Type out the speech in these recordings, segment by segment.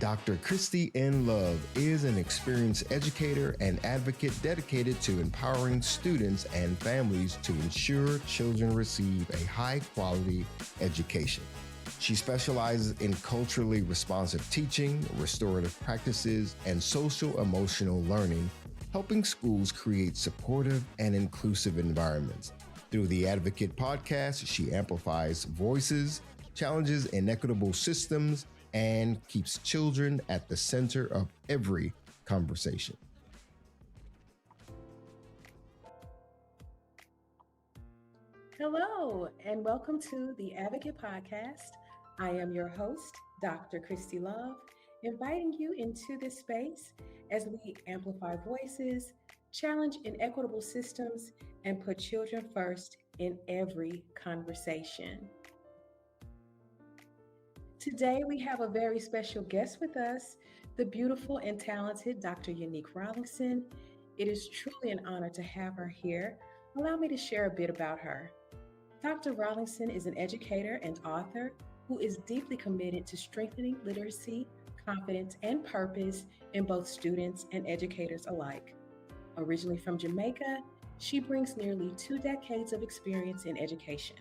Dr. Christy N. Love is an experienced educator and advocate dedicated to empowering students and families to ensure children receive a high-quality education. She specializes in culturally responsive teaching, restorative practices, and social-emotional learning, helping schools create supportive and inclusive environments. Through the Advocate podcast, she amplifies voices, challenges inequitable systems, and keeps children at the center of every conversation. Hello, and welcome to the Advocate Podcast. I am your host, Dr. Christy Love, inviting you into this space as we amplify voices, challenge inequitable systems, and put children first in every conversation. Today, we have a very special guest with us, the beautiful and talented Dr. Yanique Rolingson. It is truly an honor to have her here. Allow me to share a bit about her. Dr. Rolingson is an educator and author who is deeply committed to strengthening literacy, confidence, and purpose in both students and educators alike. Originally from Jamaica, she brings nearly 2 decades of experience in education,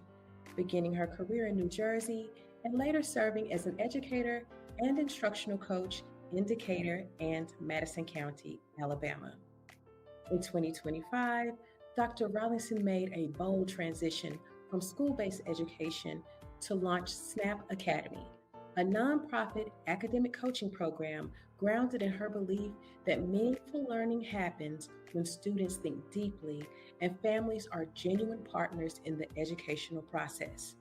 beginning her career in New Jersey and later serving as an educator and instructional coach in Decatur and Madison County, Alabama. In 2025, Dr. Rolingson made a bold transition from school-based education to launch SNAP Academy, a nonprofit academic coaching program grounded in her belief that meaningful learning happens when students think deeply and families are genuine partners in the educational process.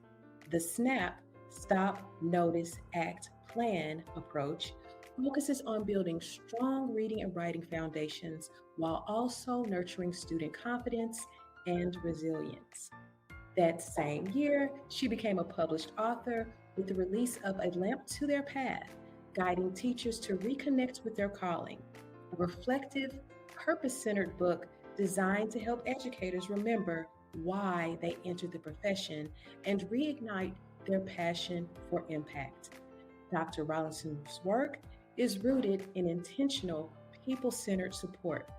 The SNAP, Stop, Notice, Act, Plan approach focuses on building strong reading and writing foundations while also nurturing student confidence and resilience. That same year, she became a published author with the release of A Lamp to Their Path, guiding teachers to reconnect with their calling, a reflective, purpose-centered book designed to help educators remember why they entered the profession and reignite their passion for impact. Dr. Rollinson's work is rooted in intentional, people-centered support,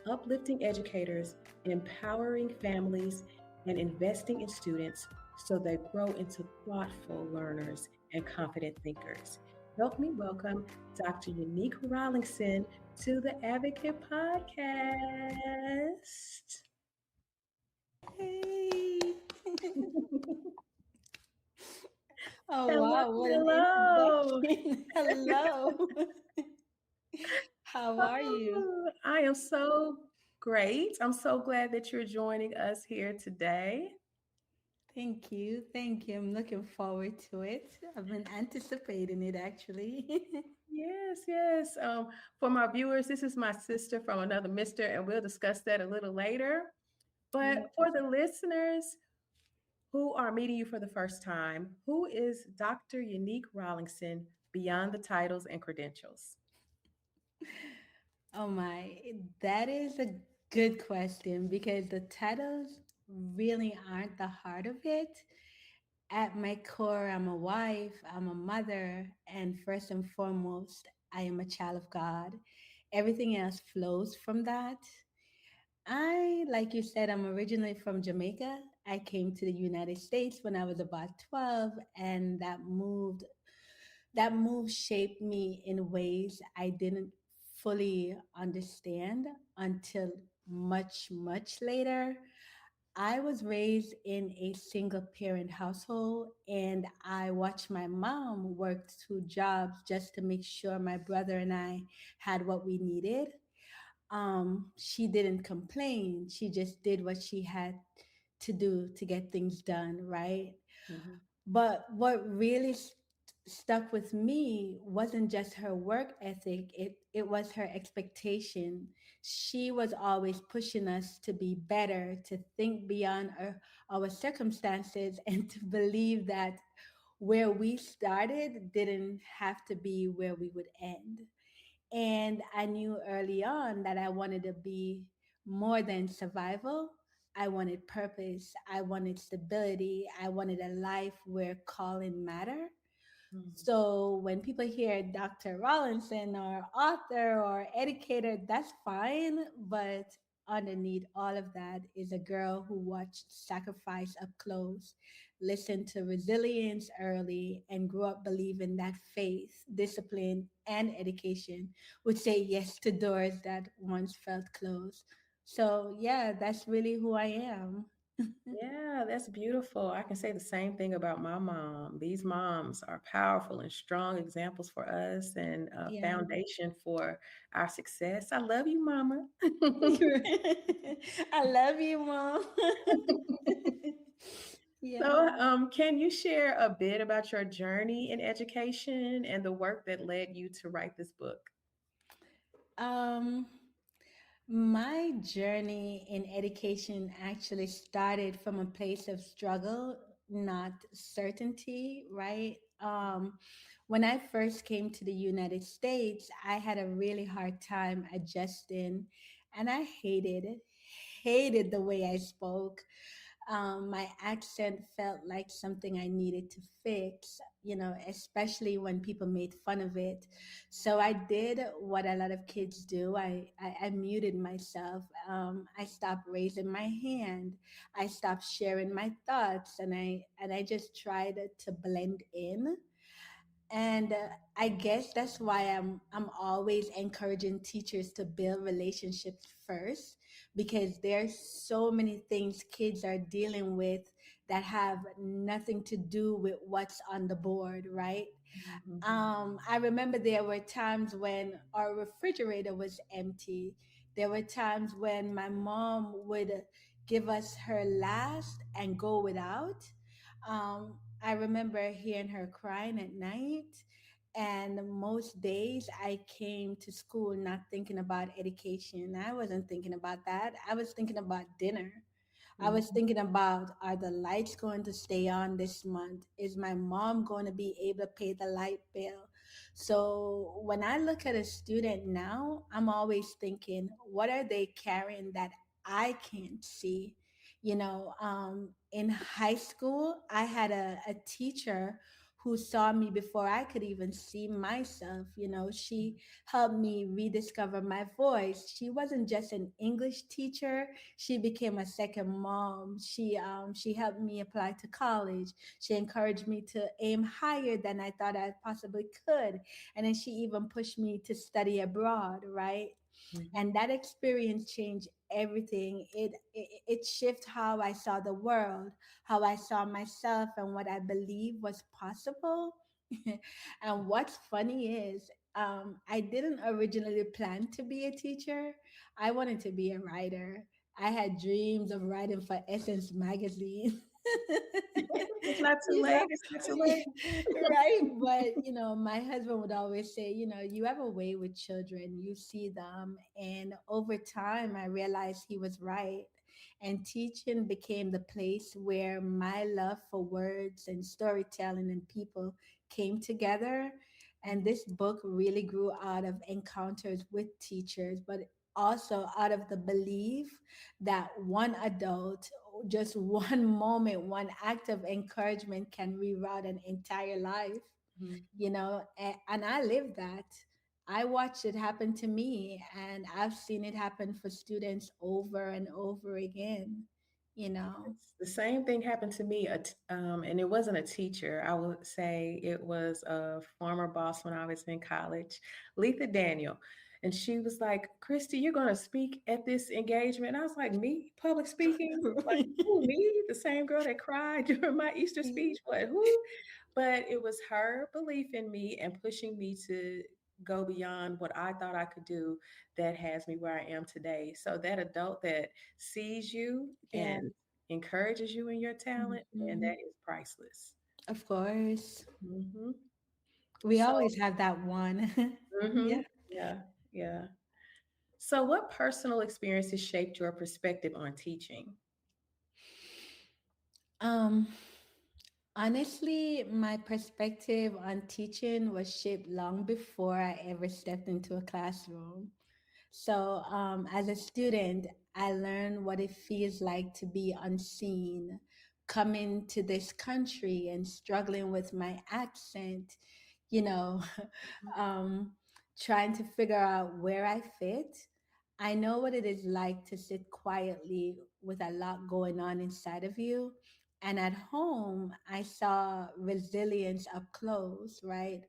uplifting educators, empowering families, and investing in students so they grow into thoughtful learners and confident thinkers. Help me welcome Dr. Yanique Rolingson to the Advocate Podcast. Hey. Oh, Hello, wow. What an hello. introduction. Hello. How are you? I am so great. I'm so glad that you're joining us here today. Thank you. Thank you. I'm looking forward to it. I've been anticipating it actually. Yes, yes. For my viewers, this is my sister from another mister, and we'll discuss that a little later. But for the listeners who are meeting you for the first time, who is Dr. Yanique Rolingson beyond the titles and credentials? Oh my, that is a good question because the titles really aren't the heart of it. At my core, I'm a wife, I'm a mother, and first and foremost, I am a child of God. Everything else flows from that. Like you said, I'm originally from Jamaica. I came to the United States when I was about 12, and that move shaped me in ways I didn't fully understand until much, much later. I was raised in a single parent household, and I watched my mom work 2 jobs just to make sure my brother and I had what we needed. She didn't complain. She just did what she had to do to get things done, right? Mhm. But what really stuck with me wasn't just her work ethic, it was her expectation. She was always pushing us to be better, to think beyond our circumstances, and to believe that where we started didn't have to be where we would end. And I knew early on that I wanted to be more than survival. I wanted purpose. I wanted stability. I wanted a life where calling mattered. Mm. So when people hear Dr. Rollinson or author or educator, that's fine. But underneath all of that is a girl who watched sacrifice up close, listened to resilience early, and grew up believing that faith, discipline, and education would say yes to doors that once felt closed. So, yeah, that's really who I am. Yeah, that's beautiful. I can say the same thing about my mom. These moms are powerful and strong examples for us and a Yeah. foundation for our success. I love you, Mama. I love you, mom. Yeah. So, can you share a bit about your journey in education and the work that led you to write this book? Um, my journey in education actually started from a place of struggle, not certainty, right? When I first came to the United States, I had a really hard time adjusting, and I hated the way I spoke. My accent felt like something I needed to fix, especially when people made fun of it. So I did what a lot of kids do. I muted myself. I stopped raising my hand. I stopped sharing my thoughts, and I just tried to blend in. And I guess that's why I'm always encouraging teachers to build relationships first, because there's so many things kids are dealing with that have nothing to do with what's on the board, right? Mhm. I remember there were times when our refrigerator was empty. There were times when my mom would give us her last and go without. I remember hearing her crying at night. And most days I came to school not thinking about education. I wasn't thinking about that. I was thinking about dinner. I was Mhm. thinking about, are the lights going to stay on this month? Is my mom going to be able to pay the light bill? So when I look at a student now, I'm always thinking, what are they carrying that I can't see? In high school, I had a teacher who saw me before I could even see myself. She helped me rediscover my voice. She wasn't just an English teacher, she became a second mom. She helped me apply to college. She encouraged me to aim higher than I thought I possibly could, and then she even pushed me to study abroad, right? Mhm. And that experience changed everything. It shifted how I saw the world, how I saw myself, and what I believed was possible. And what's funny is, I didn't originally plan to be a teacher. I wanted to be a writer. I had dreams of writing for Essence magazine. It's not too you know, late. It's not too late. right? But my husband would always say, you have a way with children. You see them, and over time, I realized he was right. And teaching became the place where my love for words and storytelling and people came together. And this book really grew out of encounters with teachers, but also out of the belief that one adult, just one moment, one act of encouragement can reroute an entire life, Mhm. and I live that. I watched it happen to me, and I've seen it happen for students over and over again, you know. The same thing happened to me, and it wasn't a teacher. I would say it was a former boss when I was in college, Letha Daniel. And she was like, Christy, you're going to speak at this engagement. And I was like, me? Public speaking? Like, who, me? The same girl that cried during my Easter speech? What, who? But it was her belief in me and pushing me to go beyond what I thought I could do that has me where I am today. So that adult that sees you Yeah. and encourages you in your talent, and Mhm. that is priceless. Of course. Hmm. We So, always have that one. hmm, Yeah. yeah, yeah. So, what personal experiences shaped your perspective on teaching? Um, Honestly, my perspective on teaching was shaped long before I ever stepped into a classroom. So, as a student, I learned what it feels like to be unseen, coming to this country and struggling with my accent, you know, um, trying to figure out where I fit. I know what it is like to sit quietly with a lot going on inside of you. And at home, I saw resilience up close, right?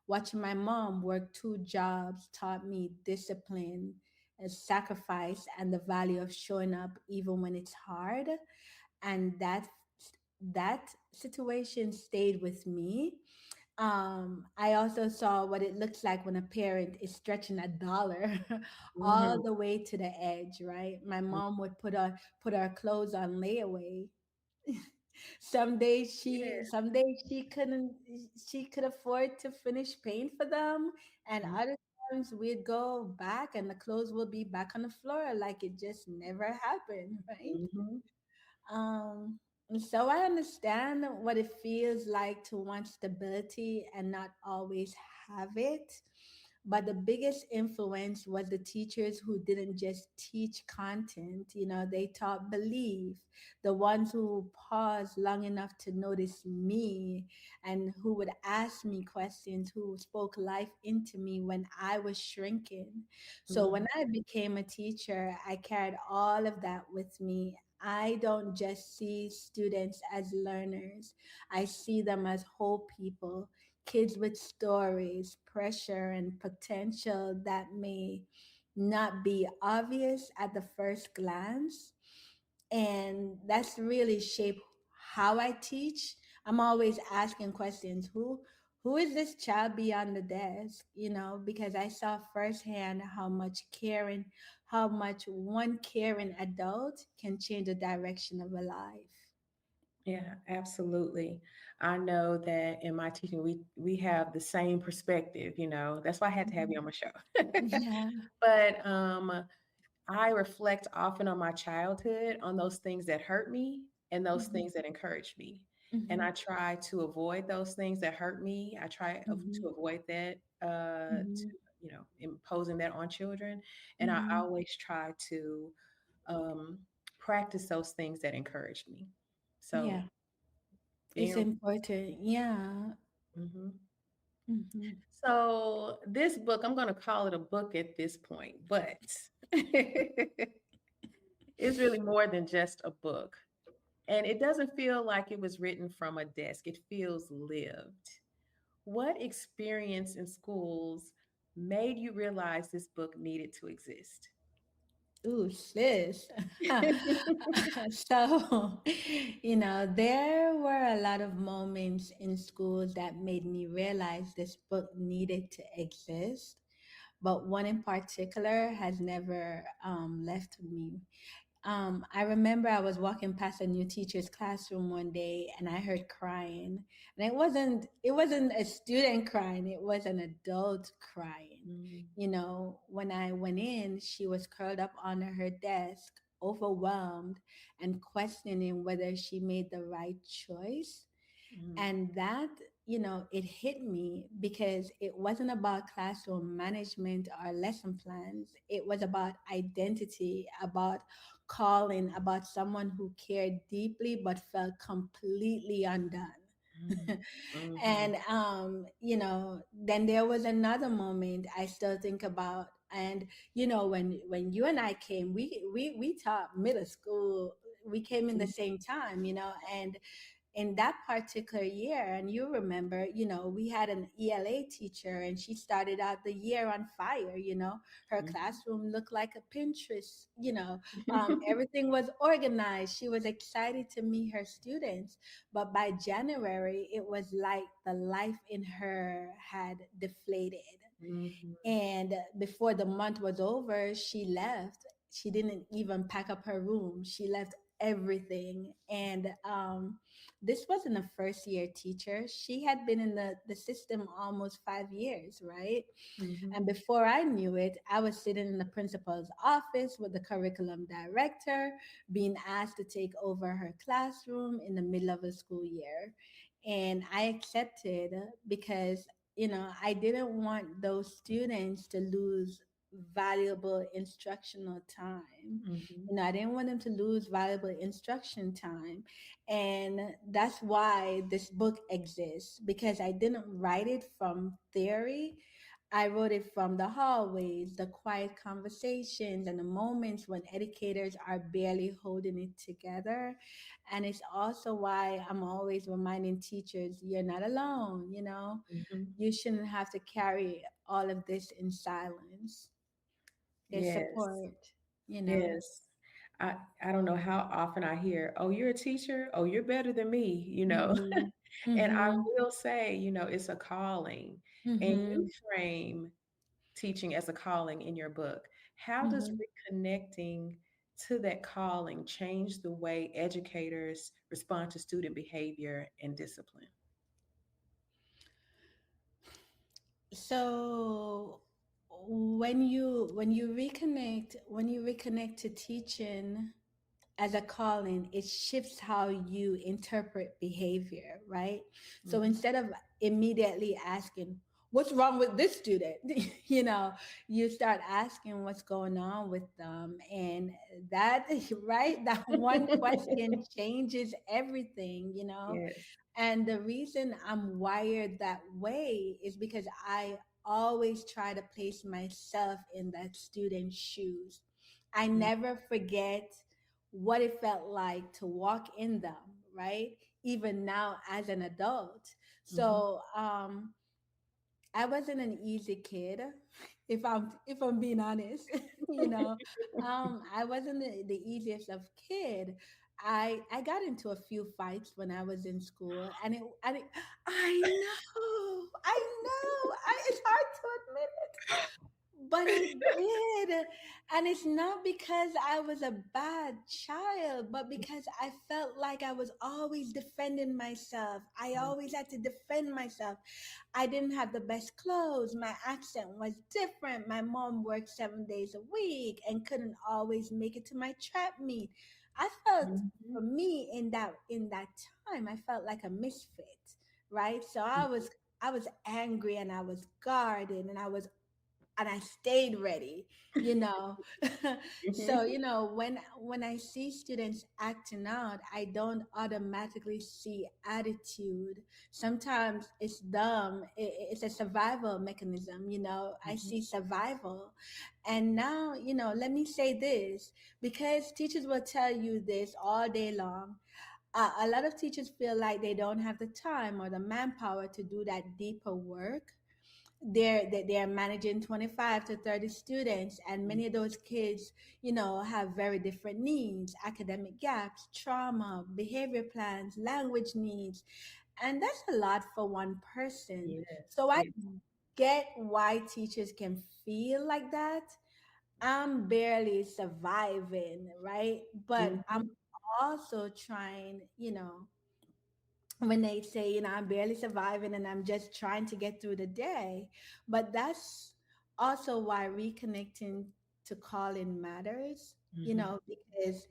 Watching my mom work two jobs taught me discipline, sacrifice, and the value of showing up even when it's hard. And that situation stayed with me. I also saw what it looks like when a parent is stretching a dollar all Mhm. the way to the edge, right? My mom would put our clothes on layaway. Yeah. Some days she could afford to finish paying for them, and Mhm. other times we'd go back and the clothes will be back on the floor like it just never happened, right? Mhm. And so I understand what it feels like to want stability and not always have it. But the biggest influence was the teachers who didn't just teach content, they taught belief. The ones who paused long enough to notice me and who would ask me questions, who spoke life into me when I was shrinking. So when Mhm. I became a teacher, I carried all of that with me. I don't just see students as learners, I see them as whole people, kids with stories, pressure, and potential that may not be obvious at the first glance. And that's really shaped how I teach. I'm always asking questions. Who is this child beyond the desk? Because I saw firsthand how much one caring adult can change the direction of a life. Yeah, absolutely. I know that in my teaching, we have the same perspective. That's why I had to have you Mhm. on my show. Yeah. But I reflect often on my childhood, on those things that hurt me and those Mhm. things that encouraged me. And I Mhm. try to avoid those things that hurt me. I try to Mhm. avoid that, to, Mhm. imposing that on children. And I Mhm. always try to um, practice those things that encourage me. So Yeah. It's being, important. Yeah. mhm. Mhm. So this book, I'm going to call it a book at this point, but it's really more than just a book. And it doesn't feel like it was written from a desk, it feels lived. What experience in schools made you realize this book needed to exist? Ooh, sis. So, there were a lot of moments in schools that made me realize this book needed to exist. But one in particular has never left me. I remember I was walking past a new teacher's classroom one day and I heard crying. And it wasn't a student crying, it was an adult crying. Mm, When I went in, she was curled up under her desk, overwhelmed and questioning whether she made the right choice. mm, And that, it hit me because it wasn't about classroom management or lesson plans. It was about identity, about calling, about someone who cared deeply but felt completely undone. mm, mhm, And then there was another moment I still think about. And when you and I came, we taught middle school. We came in the mhm, same time, and in that particular year, and you remember, we had an ELA teacher and she started out the year on fire. Her mhm. classroom looked like a Pinterest. Everything was organized. She was excited to meet her students, but by January it was like the life in her had deflated. Mhm, And before the month was over, she left. She didn't even pack up her room. She left everything. And this wasn't a first year teacher. She had been in the system almost 5 years, right? mhm, And before I knew it, I was sitting in the principal's office with the curriculum director, being asked to take over her classroom in the middle of the school year. And I accepted because, I didn't want those students to lose. valuable instructional time. Mm-hmm. I didn't want them to lose valuable instruction time. And that's why this book exists, because I didn't write it from theory. I wrote it from the hallways, the quiet conversations, and the moments when educators are barely holding it together. And it's also why I'm always reminding teachers, you're not alone, Mm-hmm. you shouldn't have to carry all of this in silence. There's Yes. support. Yes. I don't know how often I hear, "Oh, you're a teacher? Oh, you're better than me." Mm-hmm. And I Mm-hmm. will say, it's a calling, and you Mm-hmm. frame teaching as a calling in your book. How does Mm-hmm. reconnecting to that calling change the way educators respond to student behavior and discipline? So when you reconnect to teaching as a calling, it shifts how you interpret behavior, right? So Mm-hmm. instead of immediately asking, what's wrong with this student? You start asking what's going on with them. And that, right? That one question changes everything. Yes. And the reason I'm wired that way is because I always try to place myself in that student's shoes. I never forget what it felt like to walk in them, right? Even now as an adult. Mm-hmm. So I wasn't an easy kid, if I'm being honest. you know, I wasn't the easiest of kid. I got into a few fights when I was in school, and I know, it's hard to admit it, but I did. And it's not because I was a bad child, but because I felt like I was always defending myself. I always had to defend myself. I didn't have the best clothes. My accent was different. My mom worked 7 days a week and couldn't always make it to my trap meet. I felt, Mm-hmm. for me, in that time, I felt like a misfit, right? So I was angry, and I was guarded, and I stayed ready, you know. So, Mm-hmm. when I see students acting out, I don't automatically see attitude. Sometimes it's dumb. It's a survival mechanism. I Mm-hmm. see survival. And now, let me say this, because teachers will tell you this all day long. A lot of teachers feel like they don't have the time or the manpower to do that deeper work. They're managing 25 to 30 students, and many of those kids have very different needs, academic gaps, trauma, behavior plans, language needs, and that's a lot for one person. Yes. So I Yes. get why teachers can feel like that. I'm barely surviving, right? But I'm Mm-hmm. also trying, when they say, I'm barely surviving and I'm just trying to get through the day. But that's also why reconnecting to calling matters, Mm-hmm. because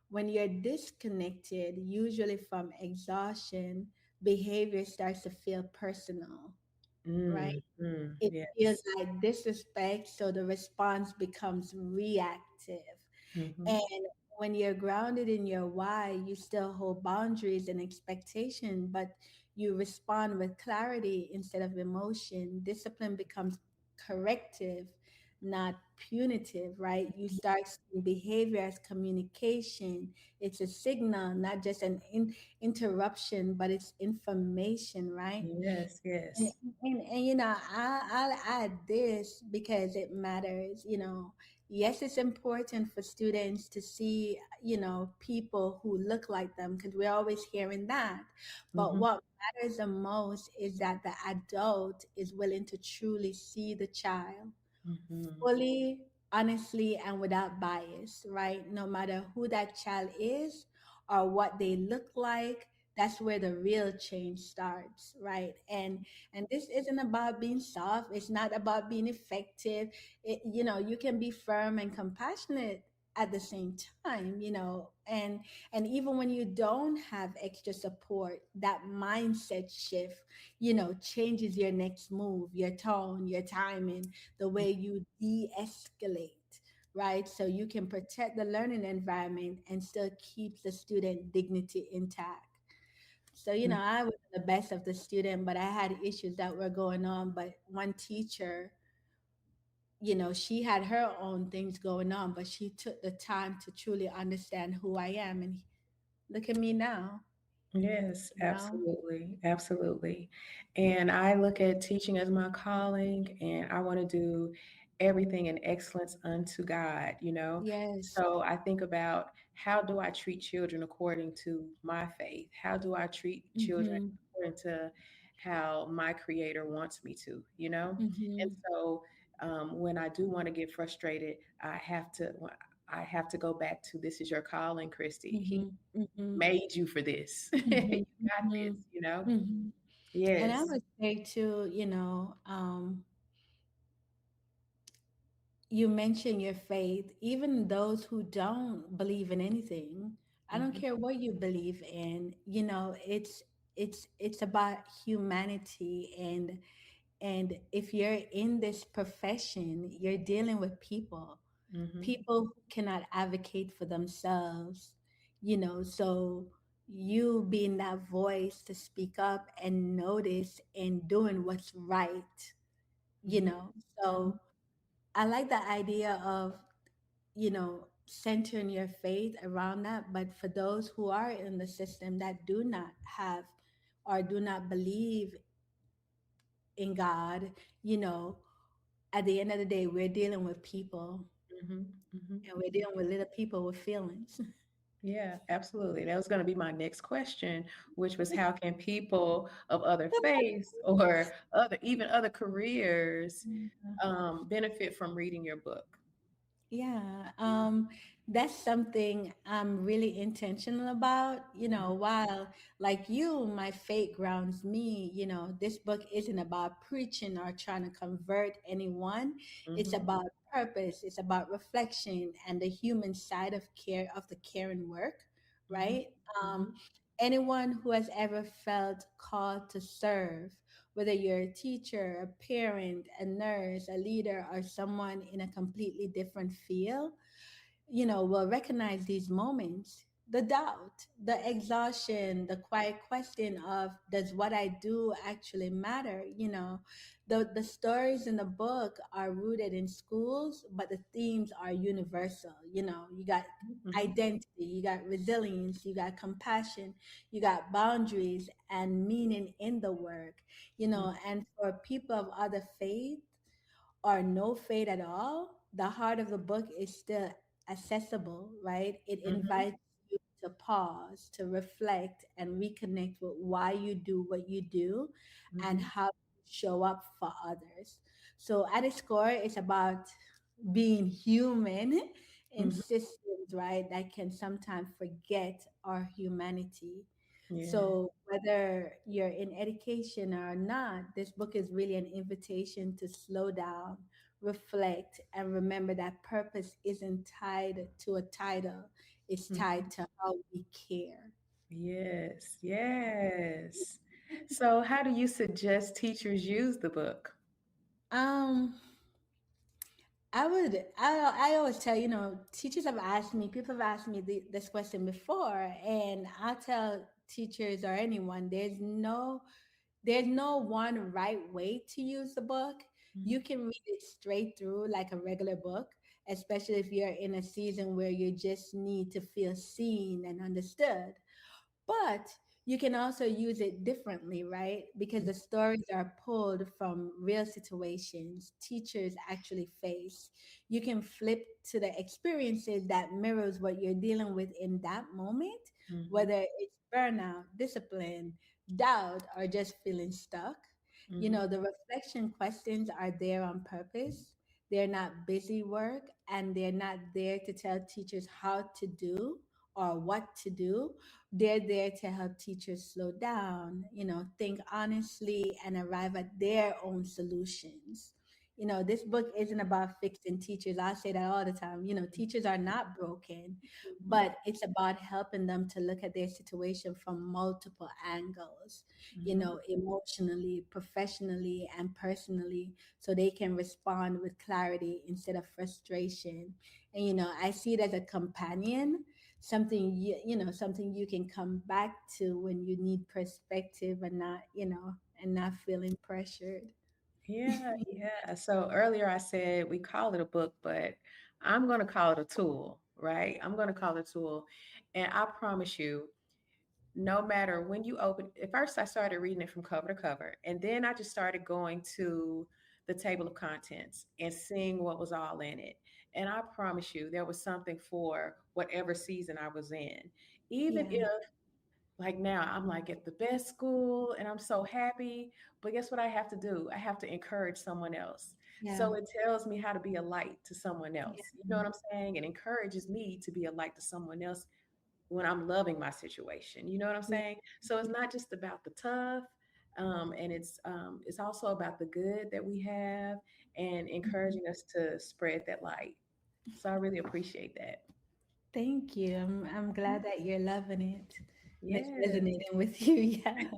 when you're disconnected, usually from exhaustion, behavior starts to feel personal, right? Mm-hmm. It feels Yes. like disrespect, so the response becomes reactive. Mm-hmm. And when you're grounded in your why, you still hold boundaries and expectation, but you respond with clarity instead of emotion. Discipline becomes corrective, not punitive, right? You start seeing behavior as communication. It's a signal, not just an interruption, but it's information, right? Yes. And, Yes. I'll add this because it matters. Yes, it's important for students to see, people who look like them, because we're always hearing that. But Mm-hmm. what matters the most is that the adult is willing to truly see the child Mm-hmm. fully, honestly, and without bias, right? No matter who that child is or what they look like, that's where the real change starts, right? And this isn't about being soft. It's not about being effective. You can be firm and compassionate at the same time, and even when you don't have extra support, that mindset shift, changes your next move, your tone, your timing, the way you de-escalate, right? So you can protect the learning environment and still keep the student dignity intact. So, I was the best of the student, but I had issues that were going on. But one teacher, she had her own things going on, but she took the time to truly understand who I am. And look at me now, Yes, you know? absolutely. Absolutely. And I look at teaching as my calling, and I want to do everything in excellence unto God, you know? Yes. So I think about, how do I treat children according to my faith? How do I treat children Mm-hmm. according to how my creator wants me to, you know? And Mm-hmm. so when I do want to get frustrated, I have to go back to, this is your calling, Christy. He Mm-hmm. Mm-hmm. made you for this. You Mm-hmm. got Mm-hmm. this, you know? Mm-hmm. And I Yes. would say too, you mention your faith, even those who don't believe in anything. I don't Hmm. care what you believe in, it's about humanity. And if you're in this profession, you're dealing with Hmm. people who cannot advocate for themselves, so you being that voice to speak up and notice and doing what's right, you Hmm. know. So I like the idea of, centering your faith around that. But for those who are in the system that do not have or do not believe in God, you know, at the end of the day, we're dealing with people, Hmm. Hmm. and we're dealing with little people with feelings. Yeah, absolutely. That was going to be my next question, which was, how can people of other faiths or even other careers benefit from reading your book? Yeah, that's something I'm really intentional about. While like you, my faith grounds me, this book isn't about preaching or trying to convert anyone. It's Hmm. about purpose, it's about reflection and the human side of care, of the caring work, Hmm. right? Um, Hmm. anyone who has ever felt called to serve, whether you're a teacher, a parent, a nurse, a leader, or someone in a completely different field, will recognize these moments: the doubt, the exhaustion, the quiet question of, does what I do actually matter? The stories in the book are rooted in schools, but the themes are universal. You got Hmm. identity, you got resilience, you got compassion, you got boundaries and meaning in the work. And for people of other faith or no fade at all, the heart of the book is still accessible, right? It Hmm. invites you to pause, to reflect, and reconnect with why you do what you do and Hmm. how you show up for others. So, at its core, it's about being human in Hmm. systems, right, that can sometimes forget our humanity. Yeah. So, whether you're in education or not, this book is really an invitation to slow down, reflect, and remember that purpose isn't tied to a title, it's Hmm. tied to how we care. Yes. Yes. So, how do you suggest teachers use the book? Um, I always tell, teachers have asked me, people have asked me this question before, and I tell teachers or anyone, there's no one right way to use the book. You Hmm. can read it straight through like a regular book, especially if you're in a season where you just need to feel seen and understood. But you can also use it differently, right? Because the stories are pulled from real situations teachers actually face. You can flip to the experiences that mirrors what you're dealing with in that moment, Hmm. whether it's burnout, discipline, doubt, or just feeling stuck. Hmm. The reflection questions are there on purpose. They're not busy work, and they're not there to tell teachers how to do or what to do. They're there to help teachers slow down, think honestly, and arrive at their own solutions. This book isn't about fixing teachers. I say that all the time. Teachers are not broken, Mhm. but it's about helping them to look at their situation from multiple angles, Mhm. emotionally, professionally, and personally, so they can respond with clarity instead of frustration. And, I see it as a companion, something you can come back to when you need perspective and not feeling pressured. Yeah, yeah. So earlier I said we call it a book, but I'm going to call it a tool, right? I'm going to call it a tool. And I promise you, no matter when you open, at first I started reading it from cover to cover, and then I just started going to the table of contents and seeing what was all in it. And I promise you, there was something for whatever season I was in. Even Yeah, if, like now, I'm like at the best school and I'm so happy, but guess what I have to do? I have to encourage someone else. yeah, So it tells me how to be a light to someone else. You know yeah. what I'm saying? It encourages me to be a light to someone else when I'm loving my situation. You know what I'm Yeah. saying? So it's not just about the tough, and it's also about the good that we have and Mhm. encouraging us to spread that light. So I really appreciate that. Thank you. I'm glad that you're loving it and it's Yes. resonating with you. Yeah.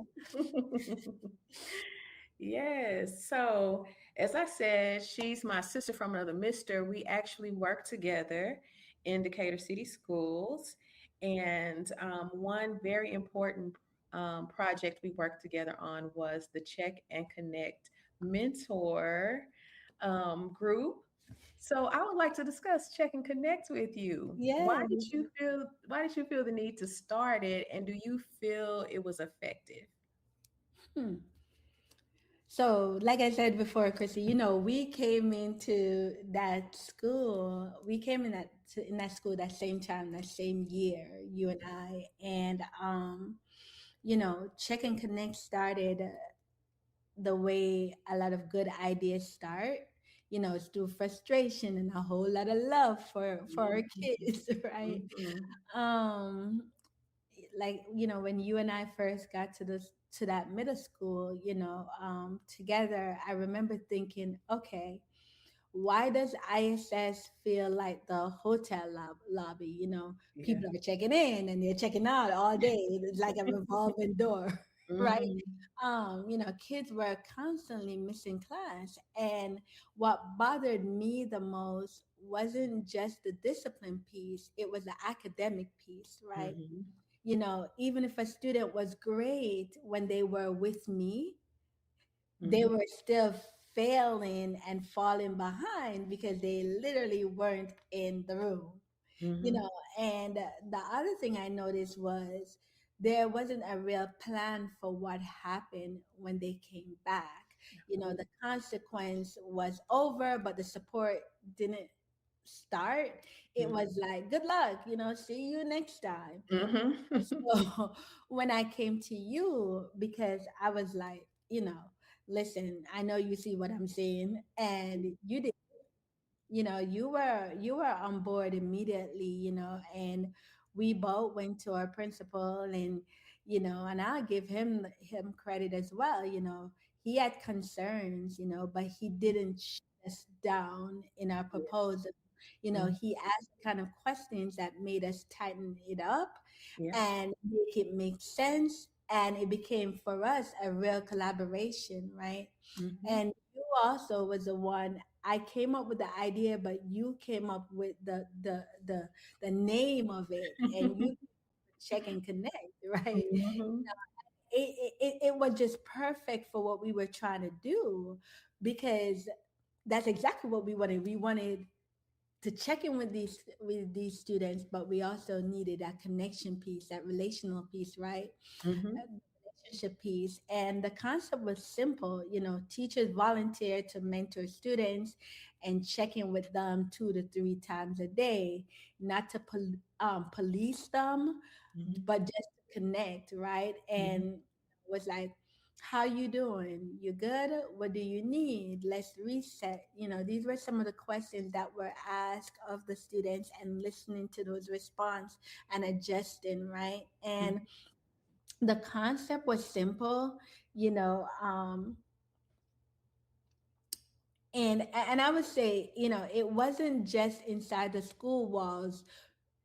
Yes. So, as I said, she's my sister from another mister. We actually work together in Decatur City Schools. And one very important project we worked together on was the Check and Connect mentor group. So, I would like to discuss Check and Connect with you. Yes. Why did you feel the need to start it, and do you feel it was effective? Hmm. So, like I said before, Chrissy, we came into that school. We came in that school that same time, that same year, you and I, and Check and Connect started the way a lot of good ideas start. It's through frustration and a whole lot of love for our kids, right? Mhm. Um, like when you and I first got to that middle school, together, I remember thinking, okay, why does ISS feel like the hotel lobby? Yeah. People are checking in and they're checking out all day. It's like a revolving door, right? Mhm. Kids were constantly missing class. And what bothered me the most wasn't just the discipline piece, it was the academic piece, right? Mhm. Even if a student was great when they were with me, they Mhm. were still failing and falling behind because they literally weren't in the room you Mhm. know and the other thing I noticed was there wasn't a real plan for what happened when they came back. The consequence was over, but the support didn't start. It Mhm. was like, good luck, see you next time. Mhm. So when I came to you, because I was like, listen, I know you see what I'm saying, and you did. You were on board immediately, and we both went to our principal, and I'll give him credit as well. He had concerns, but he didn't shut us down in our proposal. Mhm. He asked kind of questions that made us tighten it up Yeah. and make it make sense. And it became for us a real collaboration, right? Mhm. And you also was the one. I came up with the idea, but you came up with the name of it, and you check and connect, right? Mhm. It was just perfect for what we were trying to do, because that's exactly what we wanted. We wanted to check in with these students, but we also needed that connection piece, that relational piece, right? Mhm. The relationship piece. And the concept was simple. Teachers volunteer to mentor students and check in with them 2 to 3 times a day, not to police them, Mhm. but just to connect, right? Mhm. And it was like, how you doing? You good? What do you need? Let's reset. These were some of the questions that were asked of the students, and listening to those response and adjusting, right? And Mhm. the concept was simple, you know, um, And I would say, it wasn't just inside the school walls.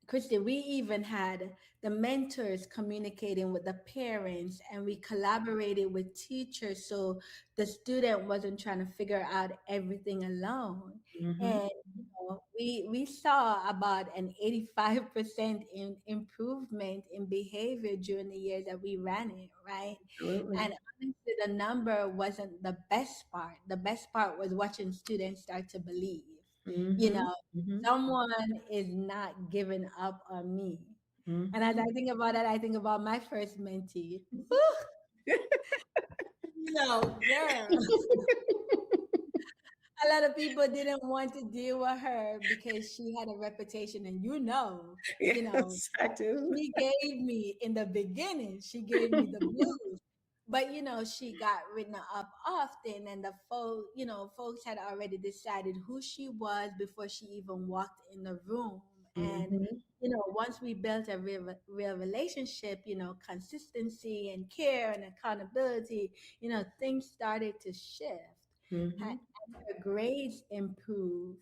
Christy, we even had the mentors communicating with the parents, and we collaborated with teachers so the student wasn't trying to figure out everything alone. Mm-hmm. And we saw about an 85% in improvement in behavior during the years that we ran it, right? Absolutely. And honestly, the number wasn't the best part. The best part was watching students start to believe. You Mm-hmm. know, Mm-hmm. someone is not giving up on me. And as Mm-hmm. I think about that, I think about my first mentee. Girl, a lot of people didn't want to deal with her because she had a reputation, and you know, Yes, I do. she gave me in the beginning, she gave me the blues. But she got written up often, and folks had already decided who she was before she even walked in the room. And Mm-hmm. once we built a real relationship, consistency and care and accountability, things started to shift. Mm-hmm. Her grades improved.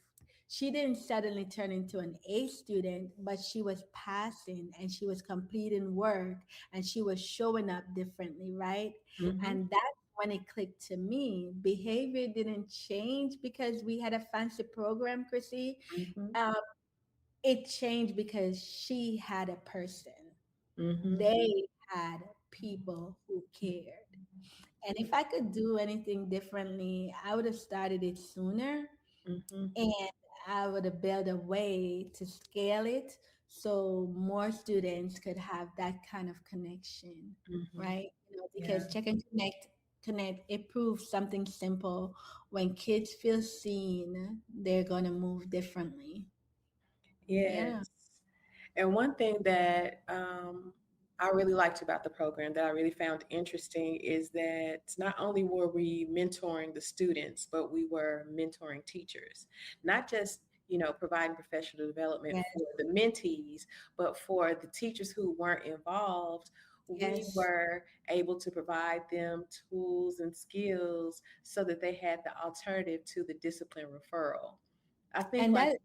She didn't suddenly turn into an A student, but she was passing and she was completing work and she was showing up differently, right? Mm-hmm. And that's when it clicked to me. Behavior didn't change because we had a fancy program, Chrissy. Mm-hmm. Um, it changed because she had a person. Mm-hmm. They had people who cared. And if I could do anything differently, I would have started it sooner, Mm-hmm. and I would have built a way to scale it so more students could have that kind of connection, Mm-hmm. right? Yeah. Because check and connect, it proves something simple. When kids feel seen, they're gonna move differently. Yes. Yeah. And one thing that I really liked about the program that I really found interesting is that not only were we mentoring the students, but we were mentoring teachers, not just providing professional development Yes. for the mentees, but for the teachers who weren't involved. We Yes. were able to provide them tools and skills so that they had the alternative to the discipline referral. I think And like, that,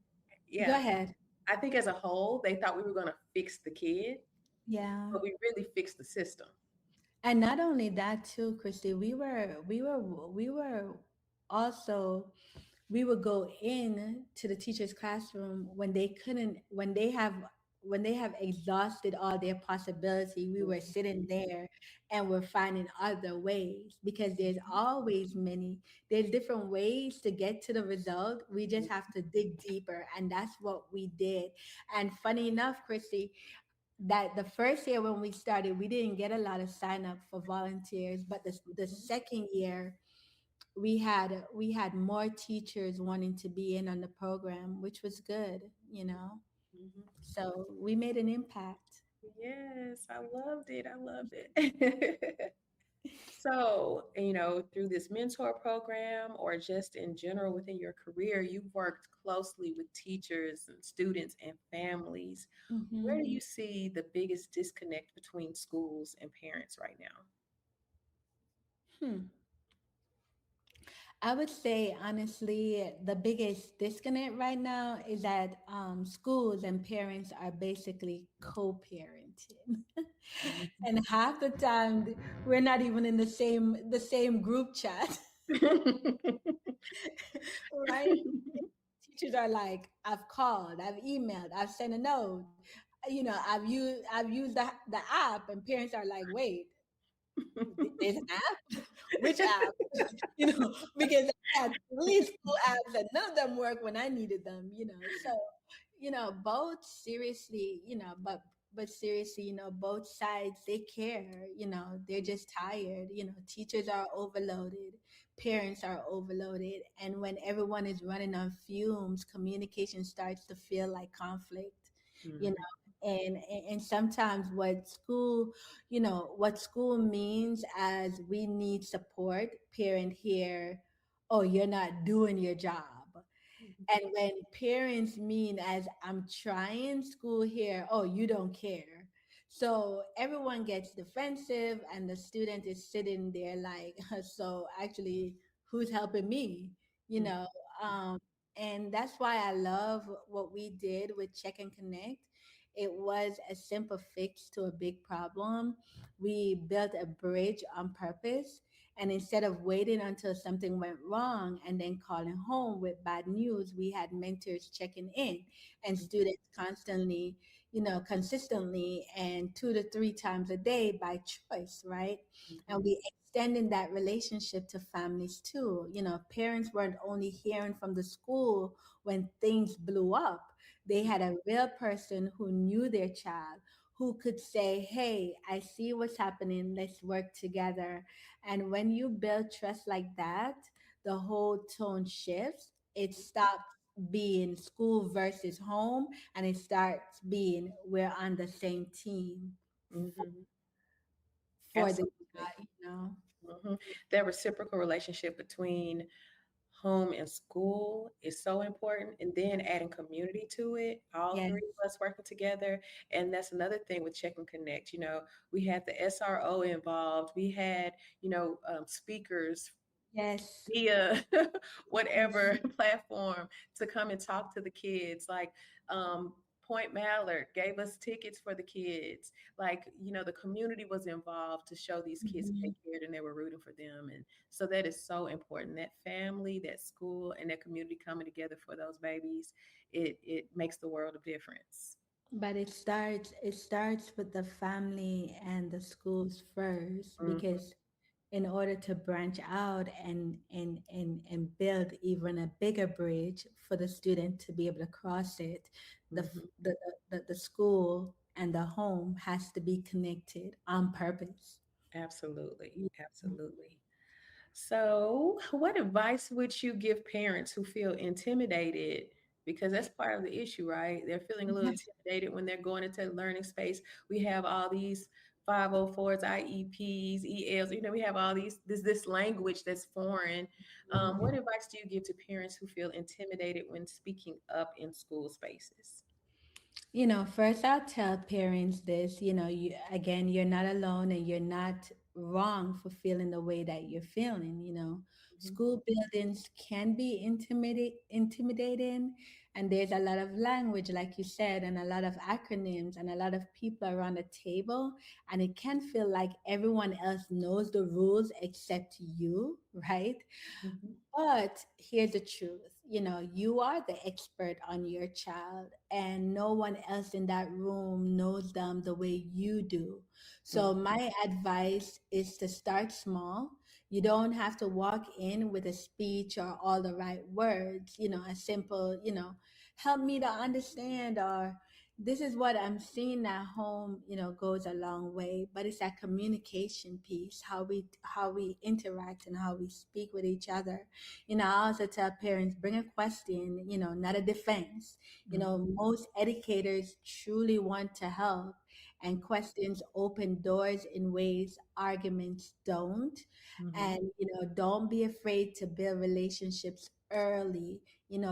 go yeah, ahead. I think as a whole, they thought we were going to fix the kid, Yeah. but we really fixed the system. And not only that too, Christy, we were also, we would go in to the teacher's classroom when they couldn't, when they have exhausted all their possibility. We were sitting there and we're finding other ways, because there's different ways to get to the result. We just have to dig deeper, and that's what we did. And funny enough, Christy, that the first year when we started, we didn't get a lot of sign up for volunteers, but the second year we had more teachers wanting to be in on the program, which was good. Mhm. So we made an impact. Yes, I loved it. I loved it. So, through this mentor program or just in general within your career, you've worked closely with teachers and students and families. Where do Hmm. you see the biggest disconnect between schools and parents right now? Hmm. I would say honestly, the biggest disconnect right now is that schools and parents are basically co-parenting, and half the time we're not even in the same group chat, right? Teachers are like, I've called, I've emailed, I've sent a note, I've used the app, and parents are like, wait, there's an app? Which app? Because I had three school apps and none of them worked when I needed them. So, both seriously, but seriously, both sides, they care, they're just tired. Teachers are overloaded, parents are overloaded, and when everyone is running on fumes, communication starts to feel like conflict. you know Mhm. and sometimes what school means as we need support, parent here, oh, you're not doing your job. And when parents mean as I'm trying, school here, oh, you don't care. So everyone gets defensive, and the student is sitting there like, so actually, who's helping me? you know. Um, and that's why I love what we did with Check and Connect. It was a simple fix to a big problem. We built a bridge on purpose. And instead of waiting until something went wrong and then calling home with bad news, we had mentors checking in and students constantly, consistently and 2 to 3 times a day by choice, right? And Mhm. we extending that relationship to families too. Parents weren't only hearing from the school when things blew up. They had a real person who knew their child, who could say, "Hey, I see what's happening. Let's work together." And when you build trust like that, the whole tone shifts. It stops being school versus home, and it starts being we're on the same team Mhm. for the Absolutely. child. Mhm. That reciprocal relationship between home and school is so important. And then adding community to it, all Yes, three of us working together. And that's another thing with Check and Connect. We had the SRO involved, we had, speakers yes, via yes. whatever platform to come and talk to the kids. Like Point Mallard gave us tickets for the kids. Like, the community was involved to show these kids that Mhm. they cared and they were rooting for them. And so that is so important. That family, that school, and that community coming together for those babies, it makes the world of difference. But it starts with the family and the schools first, Hmm. because in order to branch out and build even a bigger bridge for the student to be able to cross it, the f- Hmm. the school and the home has to be connected on purpose. Absolutely. Yeah. Absolutely. So, what advice would you give parents who feel intimidated? Because that's part of the issue, right? They're feeling a little Yes. intimidated when they're going into the learning space. We have all these 504s, IEPs, ELs. We have all this language that's foreign. What advice do you give to parents who feel intimidated when speaking up in school spaces? First I'll tell parents this, you're not alone and you're not wrong for feeling the way that you're feeling. Mhm. School buildings can be intimidating, and there's a lot of language, like you said, and a lot of acronyms and a lot of people around the table, and it can feel like everyone else knows the rules except you, right? Mhm. But here's the truth, you are the expert on your child, and no one else in that room knows them the way you do. So, Mhm. my advice is to start small. You don't have to walk in with a speech or all the right words, a simple, help me to understand, or this is what I'm seeing at home, goes a long way. But it's that communication piece, how we interact and how we speak with each other. I also tell parents, bring a question, not a defense. Mhm. Most educators truly want to help, and questions open doors in ways arguments don't. Mhm. And, don't be afraid to build relationships early,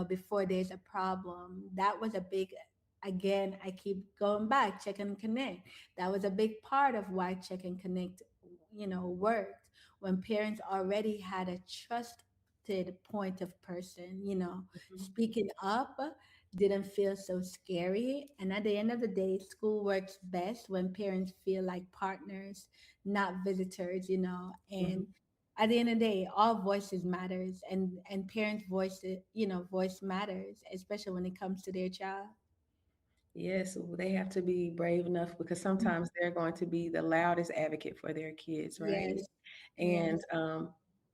before there's a problem. That was a big, again, I keep going back, Check and Connect. That was a big part of why Check and Connect, worked, when parents already had a trusted point of person, Mhm. speaking up didn't feel so scary. And at the end of the day, school works best when parents feel like partners, not visitors, Mhm. and at the end of the day, all voices matters, and parents' voice matters, especially when it comes to their child. Yes, they have to be brave enough because sometimes they're going to be the loudest advocate for their kids, right? Yes, And yes.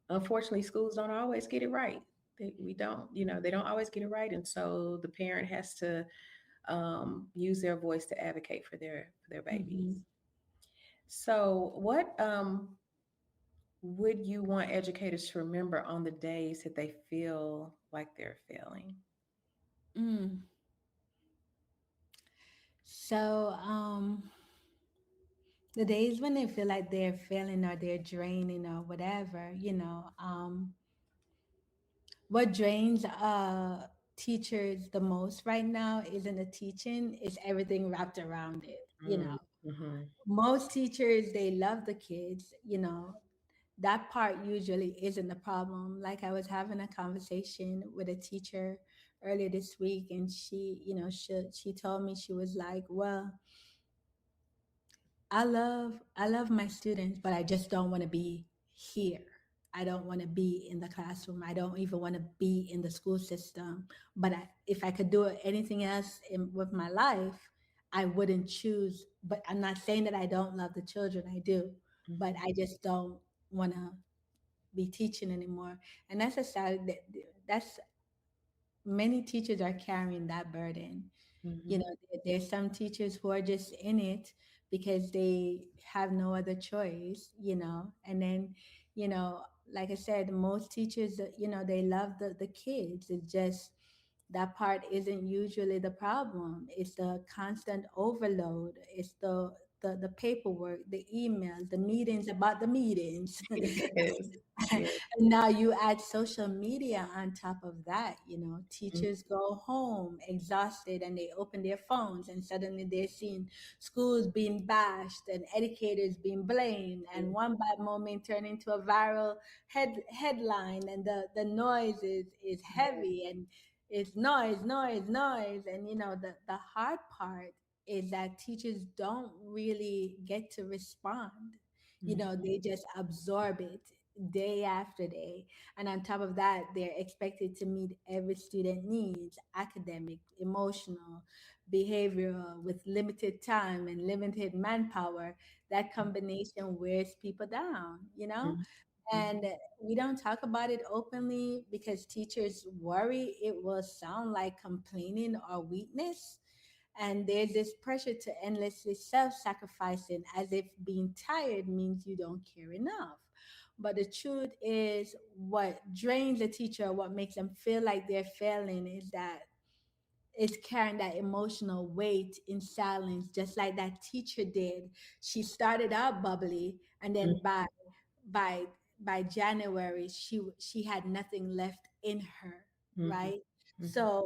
unfortunately, schools don't always get it right. We don't, they don't always get it right, and so the parent has to use their voice to advocate for their babies. Hmm. So, what would you want educators to remember on the days that they feel like they're failing? Mm. So, the days when they feel like they're failing or they're draining or whatever, what drains teachers the most right now isn't the teaching, it's everything wrapped around it. Mm-hmm. Most teachers, they love the kids, that part usually isn't the problem. Like I was having a conversation with a teacher earlier this week, and she told me, she was like, well, I love my students, but I just don't want to be here. I don't want to be in the classroom. I don't even want to be in the school system. But if I could do anything else with my life, I wouldn't choose. But I'm not saying that I don't love the children. I do, but Mhm. I just don't want to be teaching anymore. And that's a sad. That's many teachers are carrying that burden. You Mhm. know, there's some teachers who are just in it because they have no other choice, and then, you know like I said, most teachers, they love the kids. It's just that part isn't usually the problem. It's the constant overload. It's the paperwork, the emails, the meetings about the meetings. Yes. Yes. And now you add social media on top of that. Mhm. Teachers go home exhausted and they open their phones, and suddenly they're seeing schools being bashed and educators being blamed, and one bad moment turn into a viral headline, and the noise is heavy, and it's noise, noise, noise. And the hard part is that teachers don't really get to respond. Mhm. They just absorb it day after day. And on top of that, they're expected to meet every student needs, academic, emotional, behavioral, with limited time and limited manpower. That combination wears people down. Mhm. And we don't talk about it openly because teachers worry it will sound like complaining or weakness. And there's this pressure to endlessly self sacrificing, as if being tired means you don't care enough. But the truth is, what drains a teacher, what makes them feel like they're failing, is that it's carrying that emotional weight in silence, just like that teacher did. She started out bubbly, and then by by January, she had nothing left in her, Mhm. right? Mhm. So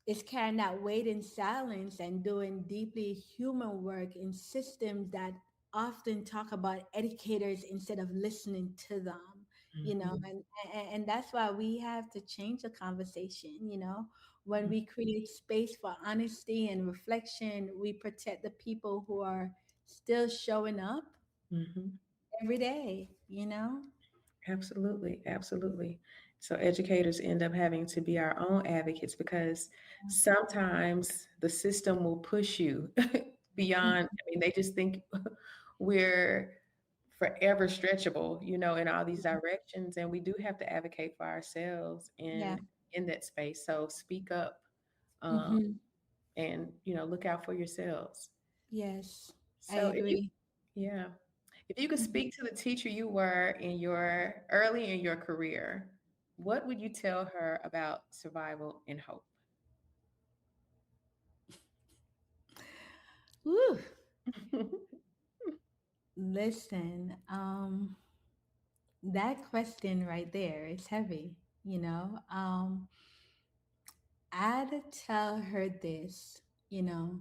it's carrying that weight in silence and doing deeply human work in systems that often talk about educators instead of listening to them. Mhm. And that's why we have to change the conversation. When we create space for honesty and reflection, we protect the people who are still showing up Mhm. every day. Absolutely, absolutely. So educators end up having to be our own advocates because sometimes the system will push you beyond. I mean, they just think we're forever stretchable, in all these directions, and we do have to advocate for ourselves Yeah. in that space. So speak up, um, Hmm. and look out for yourselves. Yes, I So if you, agree. yeah, if you could Mhm. speak to the teacher you were in your early in your career, what would you tell her about survival and hope? Woo. Listen, that question right there is heavy. I'd tell her this, you know,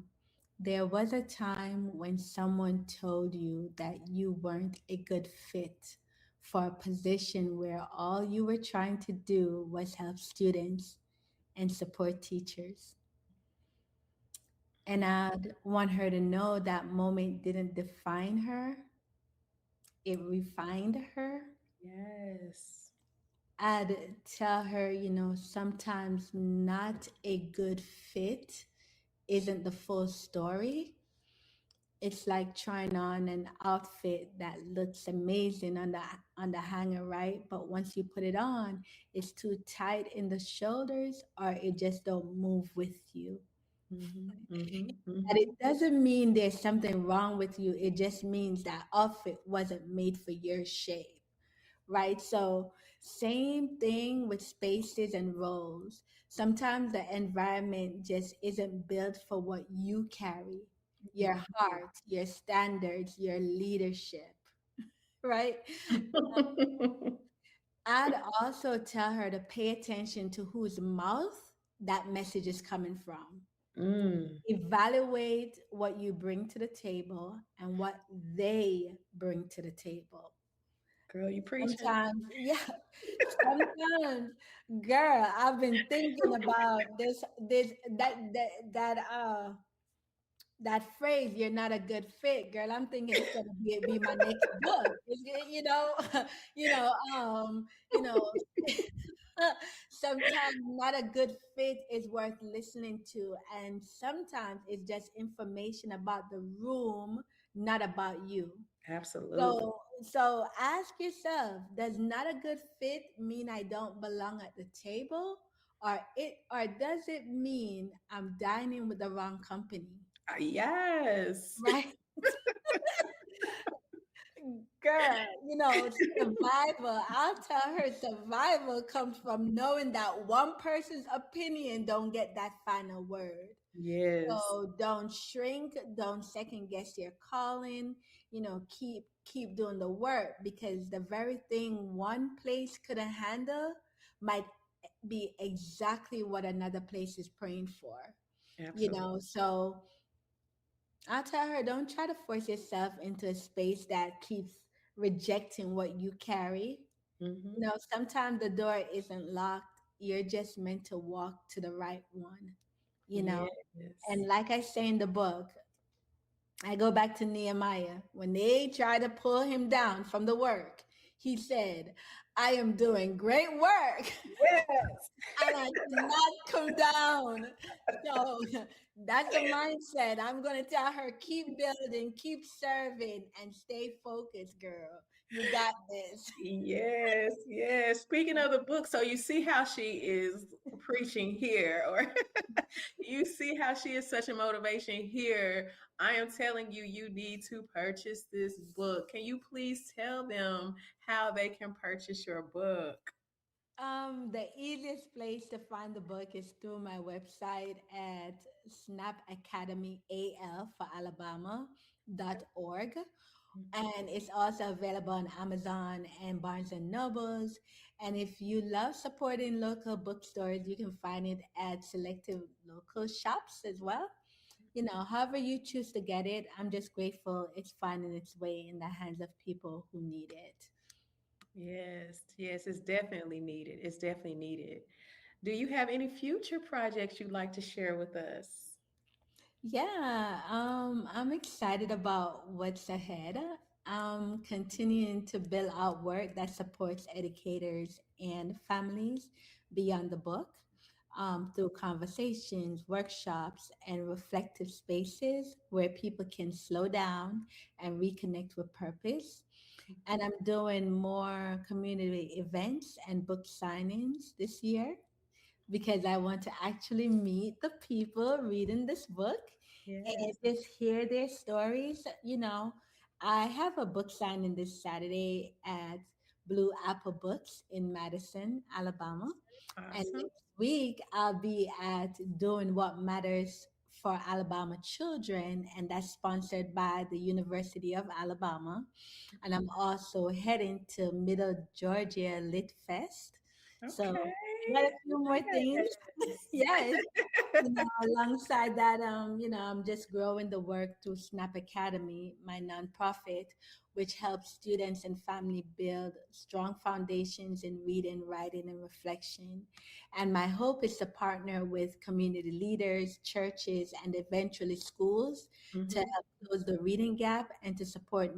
there was a time when someone told you that you weren't a good fit for a position where all you were trying to do was help students and support teachers. And I'd want her to know that moment didn't define her, it refined her. Yes. I'd tell her, sometimes not a good fit isn't the full story. It's like trying on an outfit that looks amazing on the hanger, right? But once you put it on, it's too tight in the shoulders or it just don't move with you. Mhm. Mhm. And Mhm. it doesn't mean there's something wrong with you. It just means that outfit wasn't made for your shape, right? So, same thing with spaces and roles. Sometimes the environment just isn't built for what you carry, your heart, your standards, your leadership, right? I'd also tell her to pay attention to whose mouth that message is coming from. Mm. Evaluate what you bring to the table and what they bring to the table. Girl, you preaching. Sometimes, yeah, sometimes, girl, I've been thinking about that phrase, "You're not a good fit," girl. I'm thinking it's gonna be my next book. You know, you know. Sometimes not a good fit is worth listening to, and sometimes it's just information about the room, not about you. Absolutely. So ask yourself, does not a good fit mean I don't belong at the table? Or does it mean I'm dining with the wrong company? Yes. Right? Girl, survival. I'll tell her survival comes from knowing that one person's opinion don't get that final word. Yes. So don't shrink, don't second guess your calling, keep doing the work, because the very thing one place couldn't handle might be exactly what another place is praying for. Absolutely. So I'll tell her, don't try to force yourself into a space that keeps rejecting what you carry. Hmm. Sometimes the door isn't locked. You're just meant to walk to the right one, you know. Yes. And like I say in the book, I go back to Nehemiah. When they tried to pull him down from the work, he said, I am doing great work Yes. and I cannot come down. So that's the mindset. I'm going to tell her, keep building, keep serving, and stay focused, girl. You got this. Yes, yes. Speaking of the book, so you see how she is preaching here, or you see how she is such a motivation here. I am telling you, you need to purchase this book. Can you please tell them how they can purchase your book? The easiest place to find the book is through my website at snapacademyal for Alabama.org. And it's also available on Amazon and Barnes and Nobles. And if you love supporting local bookstores, you can find it at selective local shops as well. However you choose to get it, I'm just grateful it's finding its way in the hands of people who need it. Yes, yes, it's definitely needed. It's definitely needed. Do you have any future projects you'd like to share with us? Yeah, I'm excited about what's ahead. I'm continuing to build out work that supports educators and families beyond the book, through conversations, workshops, and reflective spaces where people can slow down and reconnect with purpose. And I'm doing more community events and book signings this year because I want to actually meet the people reading this book and Yes. just hear their stories. I have a book signing this Saturday at Blue Apple Books in Madison, Alabama. And Awesome. next week, I'll be at Doing What Matters for Alabama Children, and that's sponsored by the University of Alabama. And I'm also heading to Middle Georgia Lit Fest. So, Okay. got a few more things. Yes. Yes, alongside that, I'm just growing the work through Snap Academy, my nonprofit, which helps students and family build strong foundations in reading, writing, and reflection. And my hope is to partner with community leaders, churches, and eventually schools to Hmm. help close the reading gap and to support,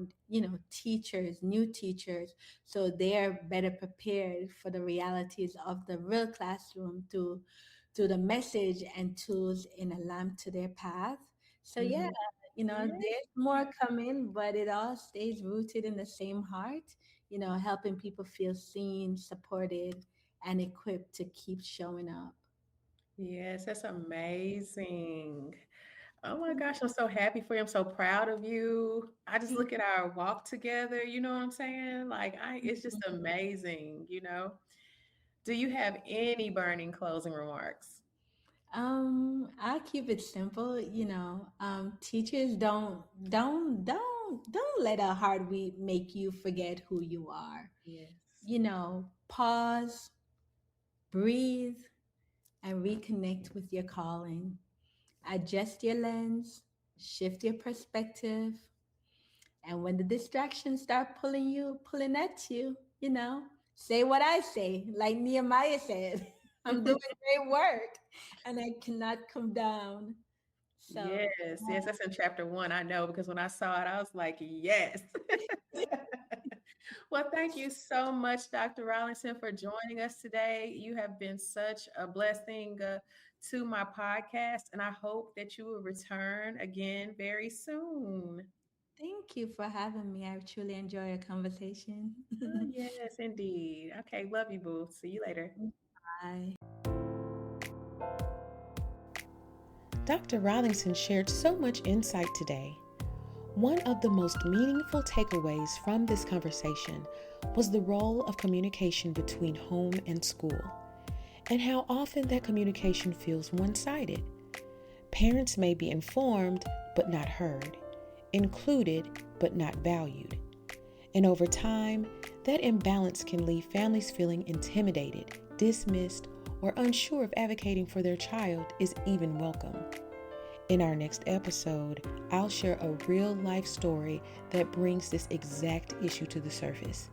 teachers, new teachers, so they're better prepared for the realities of the real classroom to the message and tools in a lamp to their path. So yeah, Hmm. Yeah. there's more coming, but it all stays rooted in the same heart, helping people feel seen, supported, and equipped to keep showing up. Yes, that's amazing. Oh my gosh, I'm so happy for you. I'm so proud of you. I just look at our walk together, you know what I'm saying? It's just amazing. Do you have any burning closing remarks? I keep it simple, teachers don't let a hard week make you forget who you are. Yes. Pause, breathe, and reconnect with your calling. Adjust your lens, shift your perspective, And when the distractions start pulling at you, say what I say, like Nehemiah said, I'm doing great work and I cannot come down. So, Yes, yes, that's in chapter one. I know because when I saw it, I was like, yes. Well, thank you so much, Dr. Rollinson, for joining us today. You have been such a blessing to my podcast, and I hope that you will return again very soon. thank you for having me. I truly enjoy a conversation. Oh, yes, indeed. Okay, love you, boo. See you later. Bye. Dr. Rollinson shared so much insight today. One of the most meaningful takeaways from this conversation was the role of communication between home and school, and how often that communication feels one-sided. Parents may be informed but not heard, included but not valued. And over time, that imbalance can leave families feeling intimidated, dismissed, or unsure if advocating for their child is even welcome. In our next episode, I'll share a real-life story that brings this exact issue to the surface.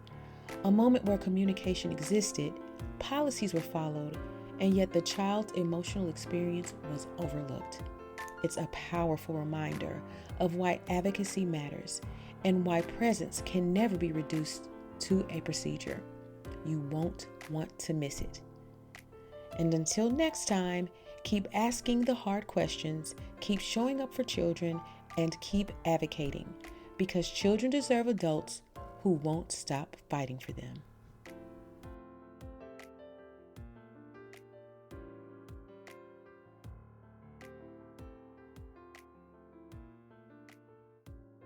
A moment where communication existed, policies were followed, and yet the child's emotional experience was overlooked. It's a powerful reminder of why advocacy matters and why presence can never be reduced to a procedure. You won't want to miss it. And until next time, keep asking the hard questions, keep showing up for children, and keep advocating, because children deserve adults who won't stop fighting for them.